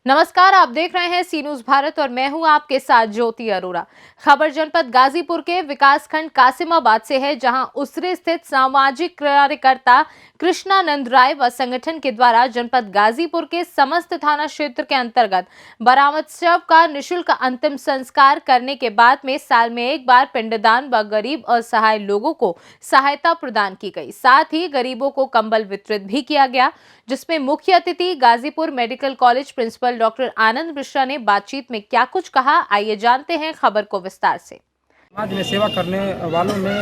नमस्कार, आप देख रहे हैं सी न्यूज भारत और मैं हूं आपके साथ ज्योति अरोरा। खबर जनपद गाजीपुर के विकासखंड कासिमाबाद से है, जहां उसरे स्थित सामाजिक कार्यकर्ता कृष्णानंद राय व संगठन के द्वारा जनपद गाजीपुर के समस्त थाना क्षेत्र के अंतर्गत बरामद शव का निःशुल्क अंतिम संस्कार करने के बाद में साल में एक बार पिंडदान व गरीब असहाय लोगों को सहायता प्रदान की गई। साथ ही गरीबों को कंबल वितरित भी किया गया, जिसमें मुख्य अतिथि Ghazipur medical college principal doctor Anand Mishra ने बातचीत में क्या कुछ कहा, आइए जानते हैं खबर को विस्तार से। समाज में सेवा करने वालों में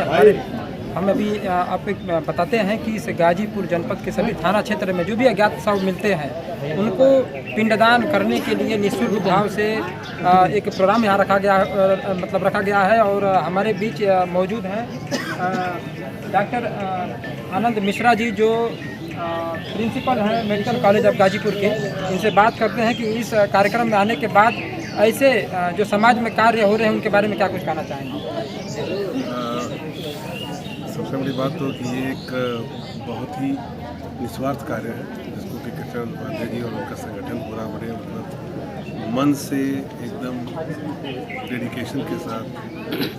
हम अभी आपको बताते हैं कि इस गाजीपुर जनपद के सभी थाना क्षेत्र में जो भी अज्ञात शव मिलते हैं उनको पिंडदान करने के लिए निःशुल्क भाव से एक प्रोग्राम यहाँ रखा गया है और हमारे बीच मौजूद हैं डॉक्टर आनंद मिश्रा जी, जो प्रिंसिपल हैं मेडिकल कॉलेज ऑफ गाजीपुर के। इनसे बात करते हैं कि इस कार्यक्रम में आने के बाद ऐसे जो समाज में कार्य हो रहे हैं उनके बारे में क्या कुछ कहना चाहेंगे। सबसे बड़ी बात तो कि ये एक बहुत ही निस्वार्थ कार्य है जिसको कि कृष्णानंद उपाध्याय जी और उनका संगठन पूरा बड़े मतलब मन से एकदम डेडिकेशन के साथ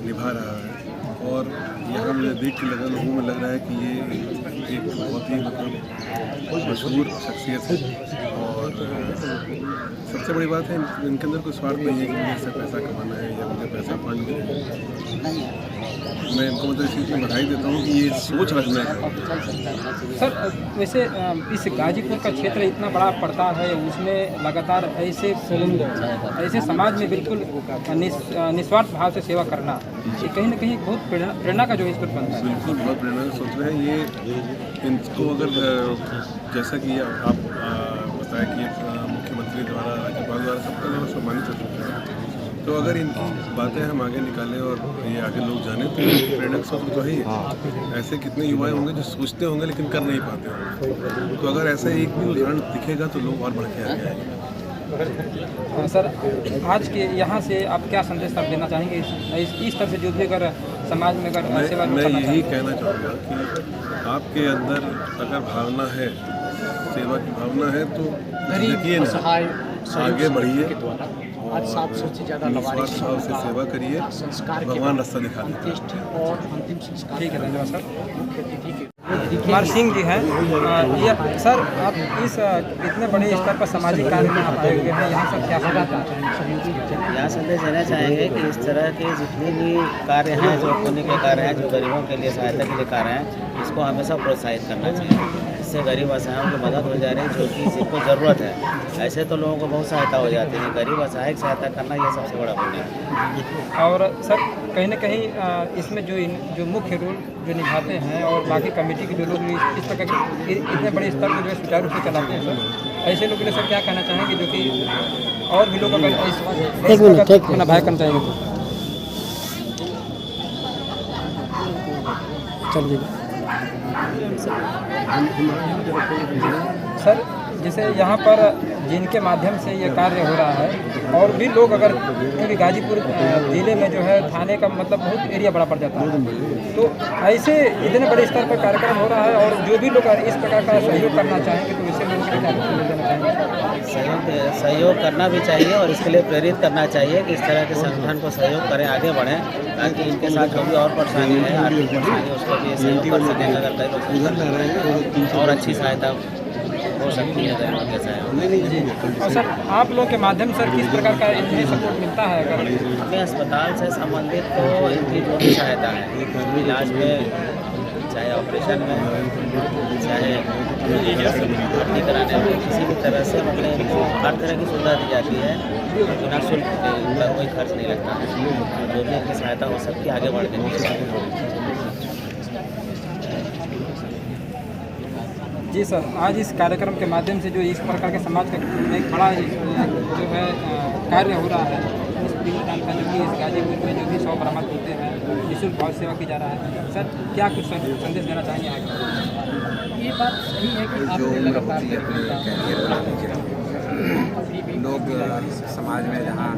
निभा रहा है। और यहाँ मुझे देख के लोगों में लग रहा है कि ये एक बहुत ही मतलब मशहूर शख्सियत है। और सबसे बड़ी बात है इनके अंदर कोई स्वार्थ नहीं है कि मुझे इससे पैसा कमाना है या मुझे पैसा फंड मिले। मैं इनको मतलब इस चीज़ में बधाई देता हूँ कि ये सोच रखना है। सर, वैसे इस गाजीपुर का क्षेत्र इतना बड़ा पड़ता है, उसमें लगातार ऐसे समाज में बिल्कुल निस्वार्थ भाव से सेवा करना, ये कहीं ना कहीं बहुत प्रेरणा का जो इस पर बनता है। बिल्कुल बहुत प्रेरणा से सोच रहे हैं ये। इनको अगर जैसा कि आप बताया कि मुख्यमंत्री द्वारा, राज्यपाल द्वारा, सबका द्वारा सम्मानित हो चुका है, तो अगर इनकी बातें हम आगे निकालें और ये आगे लोग जाने तो प्रेरणा का स्रोत तो है ही। ऐसे कितने युवा होंगे जो सोचते होंगे लेकिन कर नहीं पाते होंगे, तो अगर ऐसा एक भी उदाहरण दिखेगा तो लोग और बढ़ के आगे आएंगे। सर, आज के यहाँ से आप क्या संदेश आप देना चाहेंगे इस तरह से जो भी अगर समाज में अगर सेवा मैं यही कहना चाहूँगा कि आपके अंदर अगर भावना है, सेवा की भावना है, तो देखिए ना, आगे बढ़िए और निस्वार्थ भाव से सेवा करिए, भगवान रास्ता दिखा देते हैं। और अंतिम संस्कार। ठीक है, धन्यवाद सर। कुमार सिंह जी हैं। ये सर, आप इस इतने बड़े स्तर पर सामाजिक कार्य में आप आए हुए हैं, यहाँ सब क्या यहाँ संदेश देना चाहेंगे कि इस तरह के जितने भी कार्य हैं, जो पुण्य के कार्य हैं, जो गरीबों के लिए सहायता के लिए कार्य हैं, इसको हमेशा प्रोत्साहित करना चाहिए। इससे गरीब असहायों की मदद हो जा रही है, जो कि जिनको ज़रूरत है। ऐसे तो लोगों को बहुत सहायता हो जाती है, गरीब असहाय की सहायता करना ये सबसे बड़ा पुण्य है। और सर, कहीं ना कहीं इसमें जो मुख्य रोल जो निभाते हैं और बाकी कमेटी के जो लोग इस प्रकार इतने बड़े स्तर पर जो है सुचारू रूप से चलाते हैं, सर ऐसे लोगों के लिए सर क्या कहना चाहेंगे, जो कि और भी लोग अगर अपना भाई करना चाहेंगे तो चलिए। सर, जैसे यहाँ पर जिनके माध्यम से ये कार्य हो रहा है और भी लोग अगर, क्योंकि गाजीपुर ज़िले में जो है थाने का मतलब बहुत एरिया बड़ा पड़ जाता है, तो ऐसे इतने बड़े स्तर पर कार्यक्रम हो रहा है और जो भी लोग इस प्रकार का सहयोग करना चाहेंगे तो इससे लोगों को क्या देना चाहेंगे। सहयोग करना भी चाहिए और इसके लिए प्रेरित करना चाहिए कि इस तरह के संगठन को सहयोग करें, आगे बढ़ें, ताकि इनके साथ जो भी और परेशानी है, आर्थिक परेशानी, उसको भी सहयोग कर सकेंगे। अगर कई लोग और अच्छी सहायता हो सकती है गरीबों के सहयोग। और सर, आप लोगों के माध्यम सर किस प्रकार का इन्हें सपोर्ट मिलता है? अगर हमें अस्पताल से संबंधित तो इनकी जो भी सहायता है, इलाज में, चाहे ऑपरेशन में, चाहे भर्ती कराने में, किसी भी तरह से मतलब इनको हर तरह की सुविधा दी जाती है, बिना शुल्क के, उनका कोई खर्च नहीं लगता है। जो भी इनकी सहायता हो सकती है, आगे बढ़ के। जी सर, आज इस कार्यक्रम के माध्यम से जो इस प्रकार के समाज का में खड़ा जो है कार्य हो रहा है, इस पिंडदान का जो कि इस गाजीपुर में जो भी शव बरामद होते हैं, निःशुल्क भाव सेवा की जा रहा है, सर क्या कुछ संदेश देना चाहेंगे आगे? ये बात सही है कि आपने लगातार लोग समाज में जहाँ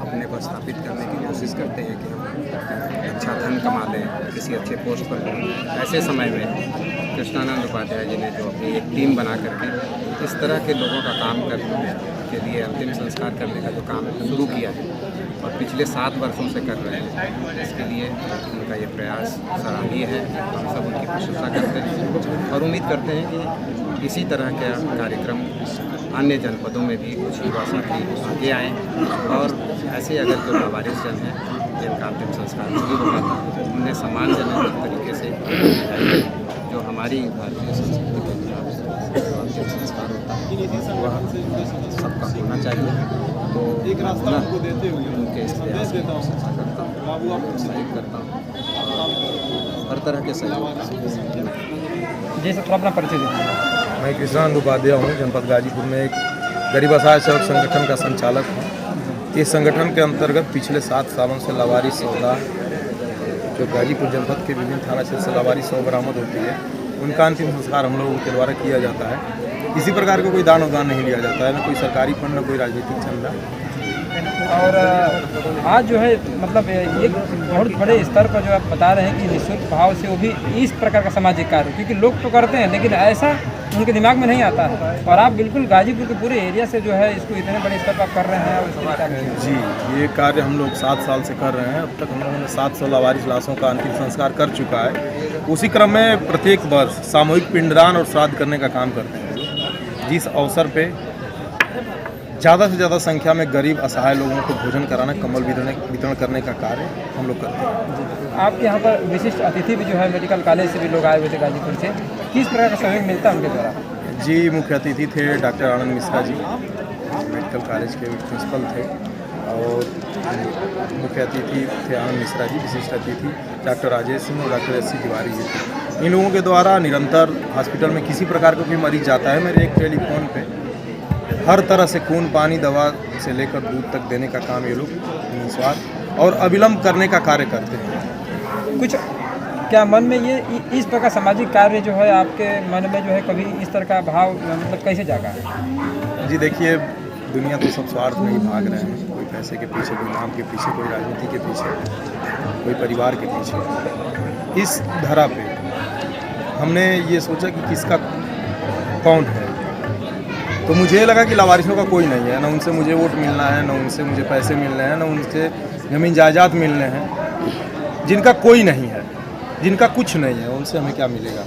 अपने को स्थापित करने की कोशिश करते हैं कि हम अच्छा धन कमा लें, किसी अच्छे पोस्ट पर हों, ऐसे समय में कृष्णानंद उपाध्याय जी ने जो अपनी एक टीम बना करके इस तरह के लोगों का काम कर के लिए अंतिम संस्कार करने का जो काम शुरू किया है और पिछले 7 वर्षों से कर रहे हैं, इसके लिए उनका ये प्रयास सराहनीय है। हम सब उनकी प्रशंसा करते हैं और उम्मीद करते हैं कि इसी तरह का कार्यक्रम अन्य जनपदों में भी कुछ युवा साथी आगे आएँ और ऐसे अगर जो लावारिस जन हैं जिनका अंतिम संस्कार नहीं हो पाता उन्हें सम्मानजनक तरीके से जो हमारी भारतीय संस्कृति के हिसाब से जो अंतिम संस्कार होता है वह सबका होना चाहिए। तो उनके इस प्रयास की प्रशंसा करता हूँ, प्रोत्साहित करता हूँ, हर तरह के सहयोग। जी सर, थोड़ा अपना परिचय दीजिए। मैं कृष्णानंद उपाध्याय हूँ। जनपद गाजीपुर में एक गरीब असहाय सेवक संगठन का संचालक हूँ। इस संगठन के अंतर्गत पिछले 7 सालों से लावारिस सौदा जो गाजीपुर जनपद के विभिन्न थाना क्षेत्र से लावारिस सौ बरामद होती है उनका अंतिम संस्कार हम लोगों के द्वारा किया जाता है। किसी प्रकार का कोई दान अनुदान नहीं लिया जाता है, न कोई सरकारी फंड, न कोई राजनीतिक चंदा। और आज जो है मतलब एक बहुत बड़े स्तर पर जो आप बता रहे हैं कि निःशुल्क भाव से वो भी इस प्रकार का सामाजिक कार्य, क्योंकि लोग तो करते हैं लेकिन ऐसा उनके दिमाग में नहीं आता है, और आप बिल्कुल गाजीपुर के पूरे एरिया से जो है इसको इतने बड़े स्तर पर कर रहे हैं। और जी, ये कार्य हम लोग 7 साल से कर रहे हैं। अब तक हम लोगों ने 700 लावारिस लाशों का अंतिम संस्कार कर चुका है। उसी क्रम में प्रत्येक वर्ष सामूहिक पिंडदान और श्राद्ध करने का काम करते हैं, जिस अवसर पे ज़्यादा से ज़्यादा संख्या में गरीब असहाय लोगों को भोजन कराना, कंबल वितरण करने का कार्य हम लोग करते हैं। आपके यहाँ पर विशिष्ट अतिथि भी जो है मेडिकल कॉलेज से भी लोग आए हुए थे गाजीपुर से, किस प्रकार का सहयोग मिलता है उनके द्वारा? जी, मुख्य अतिथि थे doctor Anand Mishra ji, medical college के प्रिंसिपल थे, और मुख्य अतिथि थे आनंद मिश्रा जी। विशिष्ट अतिथि डॉक्टर राजेश सिंह और doctor S C Tiwari ji थे। इन लोगों के द्वारा निरंतर हॉस्पिटल में किसी प्रकार का कोई मरीज जाता है, मेरे एक टेलीफोन पे हर तरह से खून, पानी, दवा से लेकर दूध तक देने का काम ये लोग निस्वार्थ और अविलंब करने का कार्य करते हैं। कुछ क्या मन में ये इस प्रकार सामाजिक कार्य जो है आपके मन में जो है कभी इस तरह का भाव मतलब कैसे जागा है? जी देखिए, दुनिया तो सब स्वार्थ में ही भाग रहे हैं, कोई पैसे के पीछे, कोई नाम के पीछे, कोई राजनीति के पीछे, कोई परिवार के पीछे। इस धरा पे हमने ये सोचा कि किसका कौन है, तो मुझे लगा कि लावारिसों का कोई नहीं है। ना उनसे मुझे वोट मिलना है, ना उनसे मुझे पैसे मिलने हैं, ना उनसे ज़मीन जायदाद मिलने हैं। जिनका कोई नहीं है, जिनका कुछ नहीं है, उनसे हमें क्या मिलेगा।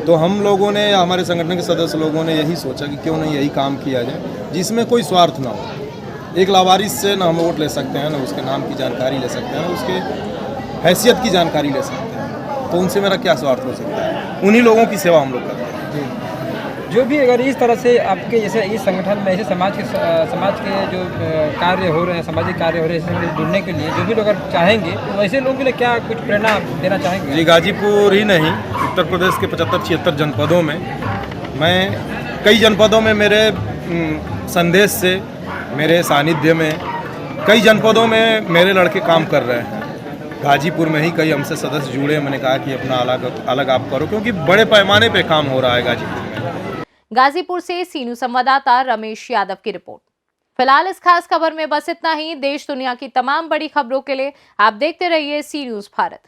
तो हम लोगों ने, हमारे संगठन के सदस्य लोगों ने यही सोचा कि क्यों नहीं यही काम किया जाए जिसमें कोई स्वार्थ ना हो। एक लावारिस से ना हम वोट ले सकते हैं, ना उसके नाम की जानकारी ले सकते हैं, ना उसके हैसियत की जानकारी ले सकते हैं, तो उनसे मेरा क्या स्वार्थ हो सकता है। उन्हीं लोगों की सेवा हम लोग करते हैं। जो भी अगर इस तरह से आपके जैसे इस संगठन में ऐसे समाज के जो कार्य हो रहे हैं, सामाजिक कार्य हो रहे हैं, इसमें जुड़ने के लिए जो भी लोग अगर चाहेंगे तो वैसे लोगों के लिए क्या कुछ प्रेरणा देना चाहेंगे? जी, गाजीपुर ही नहीं, उत्तर प्रदेश के 75-76 जनपदों में, मैं कई जनपदों में मेरे संदेश से, मेरे सानिध्य में कई जनपदों में मेरे लड़के काम कर रहे हैं। गाजीपुर में ही कई हमसे सदस्य जुड़े। मैंने कहा कि अपना अलग आप करो, क्योंकि बड़े पैमाने पे काम हो रहा है गाजीपुर में। गाजीपुर से सीनू संवाददाता रमेश यादव की रिपोर्ट। फिलहाल इस खास खबर में बस इतना ही। देश दुनिया की तमाम बड़ी खबरों के लिए आप देखते रहिए सी न्यूज़ भारत।